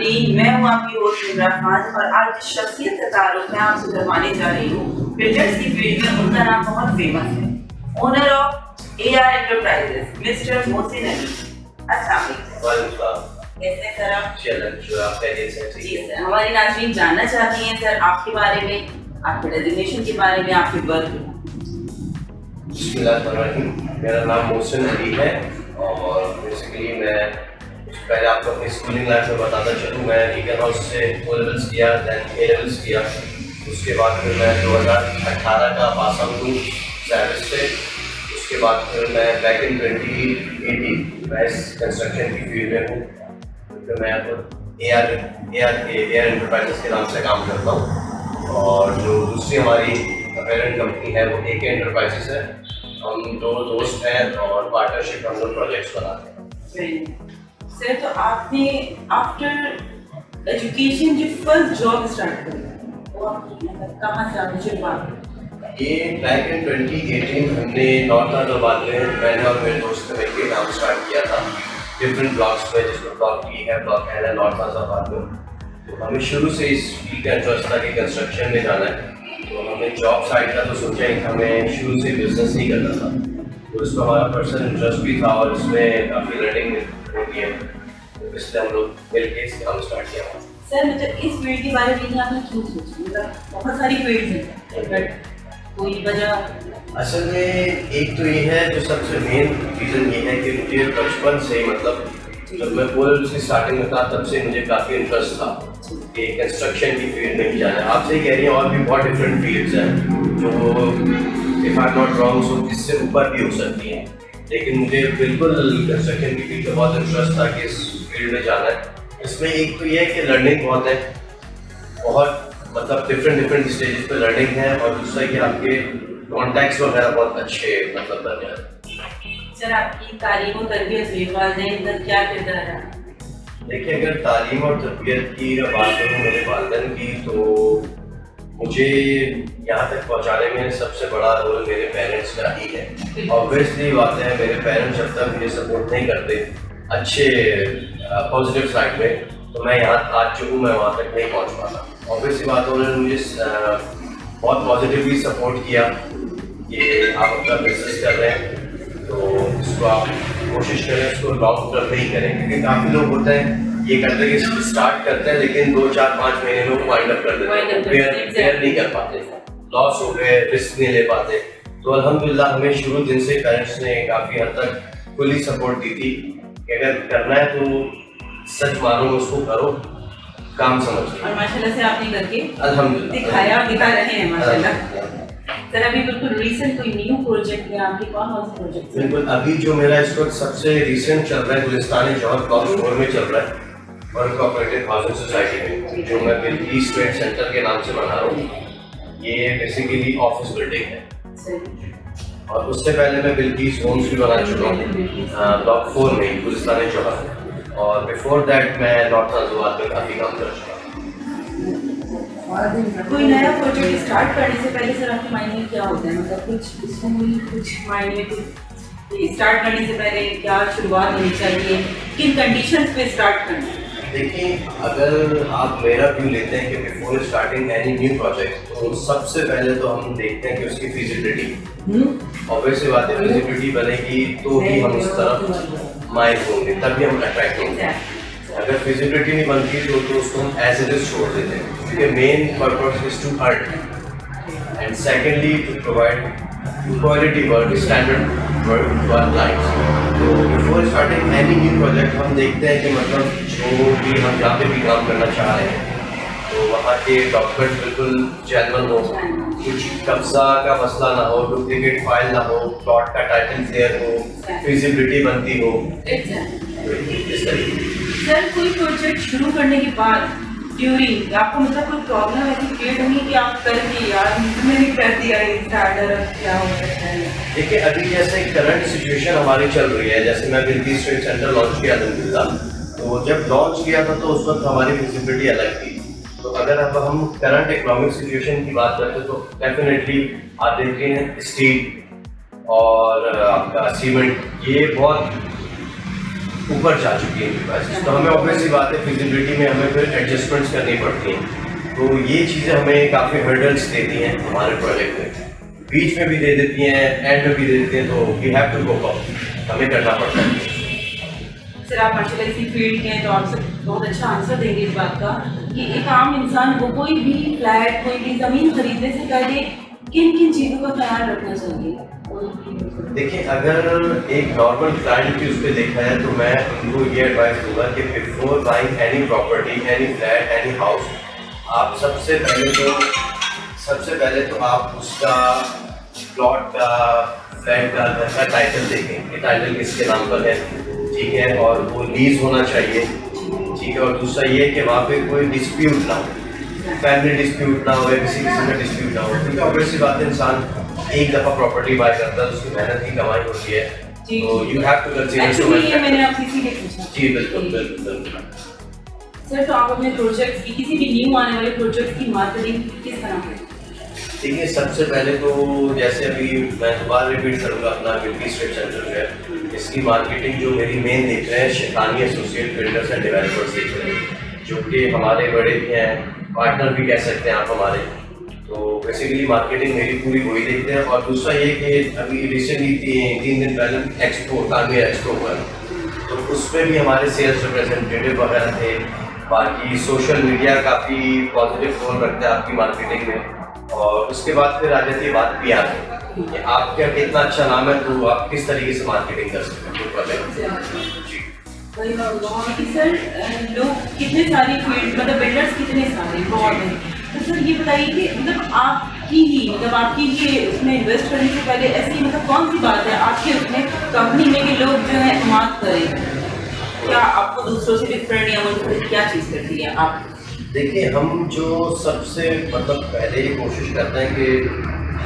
नाज़रीन, मैं हूँ आपकी होस्ट इमरान खान और आज जिस शख्सियत का तारुफ मैं आपसे करवाने जा रही हूँ, बिल्डर्स की फील्ड में उनका नाम बहुत फेमस है। Owner of AR enterprises mister Mohsin Ali. अस्सलाम वालेकुम। कैसे सर आप? जी सर, हमारी नाज़रीन जानना चाहती हैं सर आपके बारे में, आपके डेजिग्नेशन के बारे में, आपके वर्क। मेरा नाम मोहसिन अली है और बेसिकली मैं पहले आपको अपनी स्कूलिंग लाइफ में बताता चलूँ। मैं ईगल हाउस से O लेवल्स किया, दैन A लेवल्स किया। उसके बाद फिर मैं 2018 का पास आउट हूँ सर्विस से। उसके बाद फिर मैं बैक इन 2018 मैं इस कंस्ट्रक्शन की फील्ड में हूँ। फिर मैं अब AR एंटरप्राइजेस के नाम से काम करता हूँ और जो दूसरी हमारी पेरेंट कंपनी है वो AK एंटरप्राइजेस है। हम दो दोस्त हैं और पार्टनरशिप हम लोग प्रोजेक्ट्स बनाते हैं। सर तो आपने आफ्टर एजुकेशन जो फर्स्ट जॉब स्टार्ट करी वो कहाँ से आपने शुरुआत? ये बैक इन 2018 हमने नॉर्थ हैदराबाद में मैंने और मेरे दोस्त ने मिलकर काम स्टार्ट किया था डिफरेंट ब्लॉक्स में, जिसमें ब्लॉक E है, ब्लॉक N है नॉर्थ हैदराबाद में। तो हमें शुरू से इस फील्ड का इंटरेस्ट था कि कंस्ट्रक्शन में जाना है। तो हमने जॉब साइड का तो सोचा ही, हमें शुरू से बिजनेस ही करना था। तो इसमें हमारा पर्सनल इंटरेस्ट भी था और इसमें काफ़ी लर्निंग होती है, तो इसलिए हम लोग मिलकर इस काम स्टार्ट किया। सर मतलब इस फील्ड के बारे में आपने क्यों सोचा? मतलब बहुत सारी फील्ड्स हैं बट कोई वजह? असल में एक तो ये है, जो सबसे मेन रीज़न ये है कि मुझे बचपन से मतलब जब मैं कॉलेज की स्टार्टिंग में था तब से मुझे काफ़ी इंटरेस्ट था कि कंस्ट्रक्शन की फील्ड में ही जाना है। आपसे कह रही हैं और भी बहुत डिफरेंट फील्ड्स हैं जो if I not wrong so इससे ऊपर भी हो सकती हैं, लेकिन मुझे बिल्कुल कंस्ट्रक्शन की फील्ड में बहुत इंटरेस्ट था कि इस फील्ड में जाना है। इसमें एक तो ये है कि लर्निंग बहुत है, बहुत मतलब डिफरेंट स्टेजेस पे लर्निंग है, और दूसरा कि आपके कॉन्टैक्ट्स वगैरह बहुत अच्छे मतलब बन जाए। सर आपकी तालीम और तरबियत में वालिदैन का क्या किरदार है? देखिए, अगर तालीम और तरबियत की बात करूँ मेरे वालिदैन की, तो मुझे यहाँ तक पहुँचाने में सबसे बड़ा रोल मेरे पेरेंट्स का ही है। ऑब्वियसली बात है, मेरे पेरेंट्स जब तक मुझे सपोर्ट नहीं करते अच्छे पॉजिटिव साइड में, तो मैं यहाँ आज जो हूँ मैं वहाँ तक नहीं पहुँच पाता। ऑब्वियसली बात है, उन्होंने मुझे बहुत पॉजिटिवली सपोर्ट किया कि आप अपना बिजनेस कर रहे हैं तो इसको आप कोशिश करें, इसको लॉन्ग टर्म में ही करें, क्योंकि काफ़ी लोग होते हैं ये करते हैं कि स्टार्ट करते हैं लेकिन 2-4-5 महीने में वो वाइंड अप कर देते हैं, बेयर नहीं कर पाते, लॉस हो गए, रिस्क नहीं ले पाते। तो अल्हम्दुलिल्लाह हमें शुरू दिन से पेरेंट्स ने काफ़ी हद तक फुली सपोर्ट दी थी कि अगर करना है तो सच मानो, उसको करो, काम समझ। और माशाल्लाह से आपने करके अल्हम्दुलिल्लाह दिखाया, दिखा रहे हैं माशाल्लाह। सर अभी बिल्कुल रीसेंट कोई न्यू प्रोजेक्ट है आपके? कौन सा प्रोजेक्ट? बिल्कुल, अभी जो मेरा इस वक्त सबसे रिसेंट चल रहा है गुलिस्तान जौहर ब्लॉक 4 में चल रहा है, वर्क कोऑपरेटिव हाउसिंग सोसाइटी में, जो मैं बिल्किस ट्रेड सेंटर के नाम से बना रहा हूँ। ये बेसिकली ऑफिस बिल्डिंग है और उससे पहले मैं बिल्किस होम्स भी बना चुका हूँ ब्लॉक 4 में गुलिस्तान जौहर, और बिफोर दैट मैं नॉर्थ हैदराबाद में काफ़ी काम कर चुका हूँ। कोई नया प्रोजेक्ट स्टार्ट करने से पहले सर आपके माइंड में क्या होता है? मतलब कुछ माइंड में कुछ स्टार्ट करने से पहले क्या शुरुआत होनी चाहिए, किन कंडीशंस पे स्टार्ट करना है? देखिए, अगर आप मेरा व्यू लेते हैं कि before starting any new project, तो सबसे पहले तो हम देखते हैं कि उसकी फिजिबिलिटी। ऑब्वियसली बात है, फिजिबिलिटी बनेगी तो ही हम उस तरफ माइल होंगे, तभी हम अट्रैक्ट होंगे। अगर फिजिबिलिटी नहीं बनती तो उसको हम एज इट इज छोड़ देते हैं, क्योंकि main purpose is to earn and secondly to provide quality work, standard work to our clients. तो before starting any new project हम देखते हैं कि मतलब जो भी हम जहाँ पे भी काम करना चाह रहे हैं तो वहाँ के डॉक्यूमेंट्स बिल्कुल जेन्युइन हो, कुछ कब्जा का मसला ना हो, डुप्लीकेट फाइल ना हो, प्लॉट का टाइटल क्लियर हो, फिजिबिलिटी बनती हो, इस तरीके। सर कोई प्रोजेक्ट शुरू करने के बाद ड्यूरिंग आपको मतलब कोई प्रॉब्लम ऐसी क्रिएट हुई कि आप कर दिए यार मैंने कर दिया स्टार्टर, क्या हो सकता है? देखिए, अभी जैसे करंट सिचुएशन हमारी चल रही है, जैसे मैं बिल्किस ट्रेड सेंटर लॉन्च किया था, तो जब लॉन्च किया था तो उस वक्त हमारी विजिबिलिटी अलग थी। तो अगर अब हम करंट इकोनॉमिक सिचुएशन की बात करते हैं तो डेफिनेटली आप देख रहे हैं स्टील और आपका सीमेंट, ये बहुत ऊपर जा चुकी है इनकी प्राइसेस, तो हमें ऑब्वियसली बात है फिजिबिलिटी में हमें फिर एडजस्टमेंट्स करनी पड़ती हैं। तो ये चीज़ें हमें काफ़ी हर्डल्स देती हैं हमारे प्रोजेक्ट में, बीच में भी दे देती हैं, एंड में भी दे देती हैं, तो we have to cope up, हमें करना पड़ता है। सर आप माशाल्लाह इसी फील्ड के हैं तो आपसे बहुत अच्छा आंसर देंगे इस बात का कि एक आम इंसान को कोई भी फ्लैट कोई भी ज़मीन खरीदने से पहले किन किन चीज़ों का ख्याल रखना चाहिए? देखिए, अगर एक नॉर्मल क्लाइंट की उस पर देखा है तो मैं उनको ये एडवाइस दूंगा कि before buying any property, any flat, any house, आप सबसे पहले तो आप उसका प्लॉट का, फ्लैट का, घर का टाइटल देखें कि टाइटल किसके नाम पर है, ठीक है, और वो लीज होना चाहिए, ठीक है, और दूसरा ये कि वहाँ पे कोई डिस्प्यूट ना हो, फैमिली डिस्प्यूट ना हो या किसी किस्म का डिस्प्यूट ना हो, क्योंकि ऑब्वियसली बात है इंसान एक दफ़ा प्रॉपर्टी बाय करता है तो उसकी मेहनत की कमाई होती है, तो यू हैव टू कंसीडर। ये मैंने आपसे इसीलिए पूछा। जी बिल्कुल बिल्कुल। सर तो आप अपने प्रोजेक्ट्स की, किसी भी न्यू आने वाले प्रोजेक्ट की मार्केटिंग किस तरह करें? देखिए, सबसे पहले तो जैसे अभी मैं दोबारा रिपीट करूँगा अपना विल्की स्ट्रीट सेंटर है, इसकी मार्केटिंग जो मेरी मेन देख रहे हैं Shekhani associate builders and developers देख रहे हैं, जो कि हमारे बड़े भी हैं, पार्टनर भी कह सकते हैं आप हमारे। तो बेसिकली मार्केटिंग मेरी पूरी वही देखते हैं। और दूसरा ये कि अभी रिसेंटली 3 दिन पहले एक्सपो, तानवीर एक्सपो हुआ, तो उसमें भी हमारे सेल्स रिप्रेजेंटेटिव वगैरह थे। बाकी सोशल मीडिया काफ़ी पॉजिटिव रोल रखता है आपकी मार्केटिंग में। और उसके बाद फिर आ जाती है बात PR की, कि आपका कितना अच्छा नाम है तो आप किस तरीके से मार्केटिंग कर सकते हैं। वही बात हुआ कि सर लोग कितने सारी फील्ड, मतलब बिल्डर्स कितने सारे बहुत हैं, तो सर ये बताइए कि मतलब आपकी ही उसमें इन्वेस्ट करने से पहले ऐसी मतलब कौन सी बात है आपके उसमें कंपनी में कि लोग जो है एतमाद करें? क्या आपको दूसरों से डिफरेंट या मुझे क्या चीज़ करती है आप? देखिए, हम जो सबसे मतलब पहले ये कोशिश करते हैं कि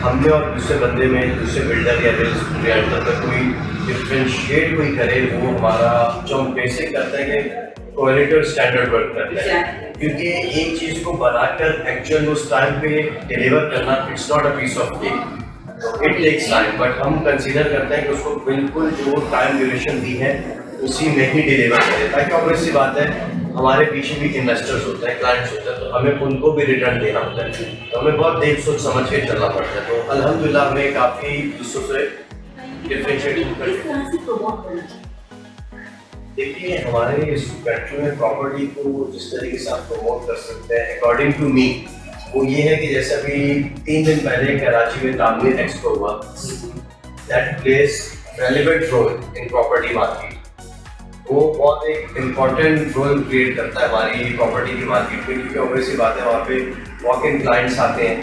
हम में और दूसरे बंदे में, दूसरे बिल्डर या रियल्टर का कोई डिफ्रेंशिएट कोई करे, वो हमारा जो हम बेसिक करते हैं कि क्वालिटी और स्टैंडर्ड वर्क करते हैं। क्योंकि एक चीज़ को बनाकर एक्चुअल उस टाइम पे डिलीवर करना, it's not a piece of cake, it takes time, but हम कंसीडर करते हैं कि उसको बिल्कुल जो टाइम ड्यूरेशन दी है उसी में ही डिलीवर करें, ताकि ऑब्वियसली बात है हमारे पीछे भी इन्वेस्टर्स होते हैं, क्लाइंट्स होते हैं, तो हमें उनको भी रिटर्न देना होता है, तो हमें बहुत देख सोच समझ के चलना पड़ता है। तो अल्हम्दुलिल्लाह हमें काफ़ी दूसरों से डिफरेंशिएट करना। देखिए, हमारे इस कंट्री में प्रॉपर्टी को जिस तरीके से आप प्रमोट कर सकते हैं अकॉर्डिंग टू मी, वो ये है कि जैसे अभी 3 दिन पहले कराची में तानवीर एक्सपो हुआ, that place relevant role in property market. वो बहुत एक इम्पॉर्टेंट रोल क्रिएट करता है हमारी प्रॉपर्टी की मार्केट में, क्योंकि ऑब्वियसली बात है वहाँ पे वॉक इन क्लाइंट्स आते हैं,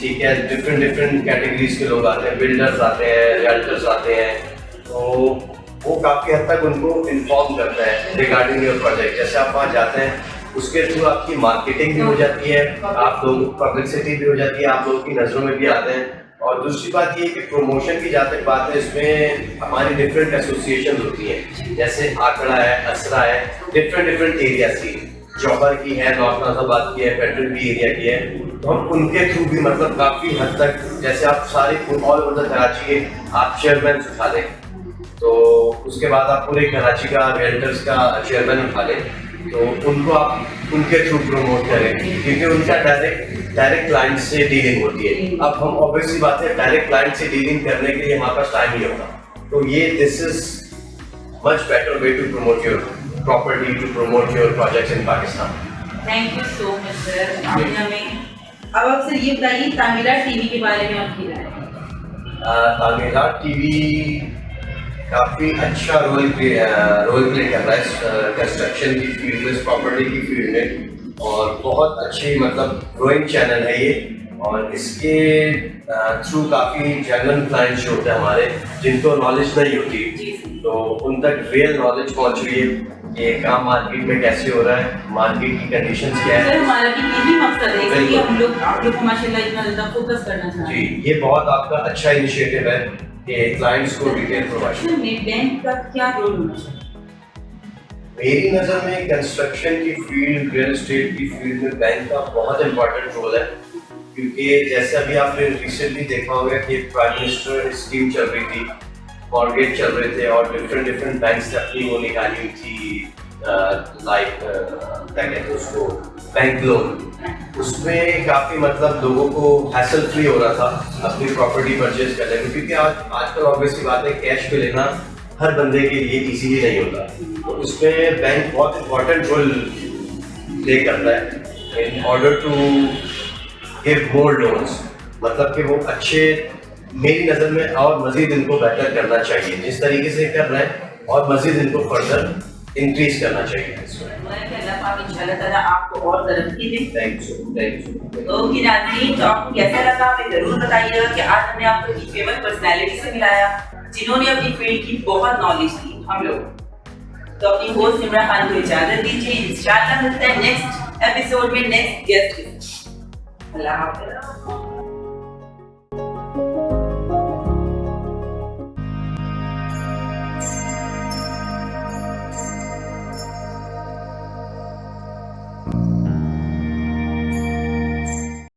ठीक है, डिफरेंट कैटेगरीज के लोग आते हैं, बिल्डर्स आते हैं, रियल्टर्स आते हैं, तो वो काफ़ी हद तक उनको इन्फॉर्म करता है रिगार्डिंग योर प्रोजेक्ट। जैसे आप वहाँ जाते हैं उसके थ्रू आपकी मार्केटिंग भी हो जाती है, आप लोग पब्लिसिटी भी हो जाती है, आप लोगों की नज़रों में भी आते हैं। और दूसरी बात ये कि प्रमोशन की जहाँ तक बात है, इसमें हमारी डिफरेंट एसोसिएशन होती हैं, जैसे आकड़ा है, असरा है, डिफरेंट एरियाज की, जौहर की है, नॉर्थ नाजाबाद की है, पेट्रोल की एरिया की है, तो हम उनके थ्रू भी मतलब काफ़ी हद तक, जैसे आप सारे ऑल ओवर द कराची के आप चेयरमैन उठा लें, तो उसके बाद आप पूरे कराची का रियल्टर्स का चेयरमैन उठा लें, तो उनको आप उनके थ्रू प्रमोट करें, क्योंकि उनका डायरेक्ट क्लाइंट से डीलिंग होती है। अब हम ऑब्वियसली बात है डायरेक्ट क्लाइंट से डीलिंग करने के लिए हमारे पास टाइम नहीं होगा, तो ये this is much better way to promote your property, to promote your projects in Pakistan. Thank you so much sir, आपने हमें। अब आप सर ये बताइए तामीरात टीवी के बारे में आपकी राय? तामीरात टीवी काफ़ी अच्छा रोल प्ले कर रहा है कंस्ट्रक्शन की फील्ड में, प्रॉपर्टी की फील्ड में, और बहुत अच्छी मतलब ग्रोइंग चैनल है ये। और इसके थ्रू काफ़ी जनरल क्लाइंट्स जो होते हैं हमारे, जिनको नॉलेज नहीं होती, तो उन तक रियल नॉलेज पहुंच रही है कि काम मार्केट में कैसे हो रहा है, मार्केट की कंडीशंस क्या है। हमारा भी यही मकसद है, इसलिए हम लोग आप लोग को माशाल्लाह इतना ज़्यादा फोकस करना चाहते हैं। जी, ये बहुत आपका अच्छा इनिशिएटिव है कि क्लाइंट्स को डिटेल प्रोवाइड में बैंक का क्या रोल होना चाहिए? मेरी नज़र में कंस्ट्रक्शन की फील्ड, रियल एस्टेट की फील्ड में बैंक का बहुत इंपॉर्टेंट रोल है, क्योंकि जैसे अभी आपने रिसेंटली देखा होगा कि प्राइम मिनिस्टर स्कीम चल रही थी मॉर्गेज चल रहे थे और डिफरेंट बैंक्स ने अपनी वो निकाली हुई थी, लाइक क्या कहते हैं उसको, बैंक लोन। उसमें काफी मतलब लोगों को हैसल फ्री हो रहा था अपनी प्रॉपर्टी परचेज करने में, क्योंकि आजकल ऑब्वियसली बात है कैश पे लेना हर बंदे के लिए इजीली नहीं होता। तो उसमें बैंक बहुत इंपॉर्टेंट रोल प्ले करता है in order to give more loans. मतलब कि वो अच्छे, मेरी नज़र में और मजीद इनको बेहतर करना चाहिए जिस तरीके से कर रहे हैं, और मजीद इनको फर्दर इंक्रीज करना चाहिए इसमें। अल्लाह पाक इंशाल्लाह ताला आपको और तरक्की दे। Thank you. तो कि नाज़रीन, तो आपको कैसा लगा हमें जरूर बताइएगा कि आज हमने आपको एक फेमस पर्सनैलिटी से मिलाया जिन्होंने अपनी फील्ड की बहुत नॉलेज दी हम लोग। तो अपनी होस्ट सिमरा खान को इजाजत दीजिए, इंशाल्लाह मिलते हैं नेक्स्ट एपिसोड में नेक्स्ट गेस्ट के साथ। अल्लाह हाफ़िज़।